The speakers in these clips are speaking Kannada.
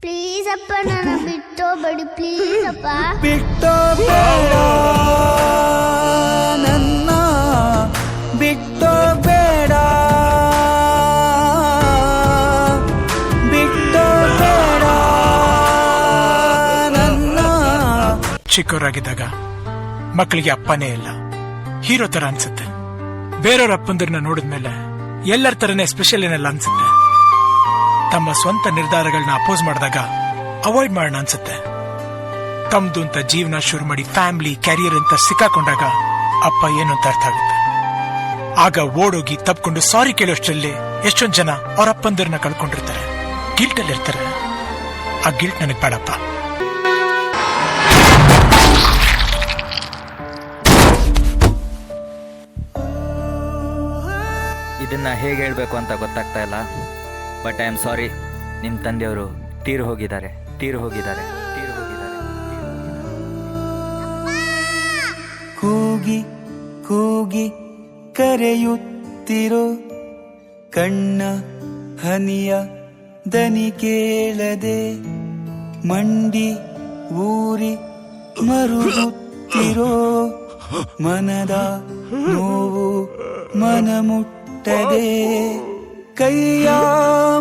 ಪ್ಲೀಸ್ ಅಪ್ಪ, ನನ್ನ ಬಿಟ್ಟೋಗ್ಬೇಡಿ ಪ್ಲೀಸ್ ಅಪ್ಪ. ಬಿಟ್ಟೋಗ್ಬೇಡ ನನ್ನ, ಬಿಟ್ಟೋಗ್ಬೇಡ, ಬಿಟ್ಟೋಗ್ಬೇಡ ನನ್ನ. ಚಿಕ್ಕವರಾಗಿದ್ದಾಗ ಮಕ್ಕಳಿಗೆ ಅಪ್ಪನೇ ಇಲ್ಲ, ಹೀರೋ ತರ ಅನ್ಸುತ್ತೆ. ಬೇರೆಯವ್ರ ಅಪ್ಪಂದ್ರನ್ನ ನೋಡಿದ್ಮೇಲೆ ಎಲ್ಲರ ತರನೇ ಸ್ಪೆಷಲ್ ಏನೆಲ್ಲ ಅನ್ಸುತ್ತೆ. ತಮ್ಮ ಸ್ವಂತ ನಿರ್ಧಾರಗಳನ್ನ ಅಪೋಸ್ ಮಾಡಿದಾಗ ಅವಾಯ್ಡ್ ಮಾಡೋಣ ಅನ್ಸುತ್ತೆ. ತಮ್ದು ಅಂತ ಜೀವನ ಶುರು ಮಾಡಿ ಫ್ಯಾಮಿಲಿ ಕ್ಯಾರಿಯರ್ ಅಂತ ಸಿಕ್ಕಾಕೊಂಡಾಗ ಅಪ್ಪ ಏನು ಅಂತ ಅರ್ಥ ಆಗುತ್ತೆ. ಆಗ ಓಡೋಗಿ ತಪ್ಕೊಂಡು ಸಾರಿ ಕೇಳೋಷ್ಟರಲ್ಲಿ ಎಷ್ಟೊಂದ್ ಜನ ಅವ್ರ ಅಪ್ಪಂದಿರನ್ನ ಕಳ್ಕೊಂಡಿರ್ತಾರೆ, ಗಿಲ್ಟ್ ಅಲ್ಲಿ ಇರ್ತಾರೆ. ಆ ಗಿಲ್ಟ್ ನನಗೆ ಬೇಡಪ್ಪ. ಇದನ್ನ ಹೇಗೆ ಹೇಳ್ಬೇಕು ಅಂತ ಗೊತ್ತಾಗ್ತಾ ಇಲ್ಲ. ಬಟ್ ಐ ಆಮ್ ಸಾರಿ, ನಿಮ್ಮ ತಂದೆಯವರು ತೀರು ಹೋಗಿದ್ದಾರೆ. ಕೂಗಿ ಕೂಗಿ ಕರೆಯುತ್ತಿರೋ ಕಣ್ಣ ಹನಿಯ ದನಿ ಕೇಳದೆ, ಮಂಡಿ ಊರಿ ಮರುಗುತ್ತಿರೋ ಮನದ ನೋವು ಮನ ಮುಟ್ಟದೆ. ಕೈಯ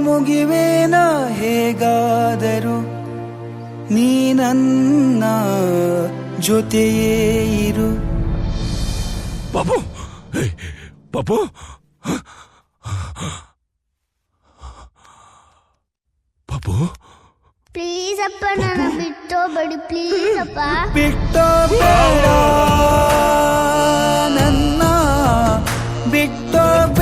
ಮುಗಿವೇನ ಹೇಗಾದರೂ ನೀ ನನ್ನ ಜೊತೆಯೇ ಇರು. ಪಾಪು, ಪಾಪು, ಪಾಪು, ಪ್ಲೀಸ್ ಅಪ್ಪ, ನನ್ನ ಬಿಟ್ಟೋಗ್ಬೇಡಿ ಪ್ಲೀಸ್ ಅಪ್ಪ. ಬಿಟ್ಟೋಗ್ಬೇಡ ನನ್ನ, ಬಿಟ್ಟೋಗ್ಬೇಡ.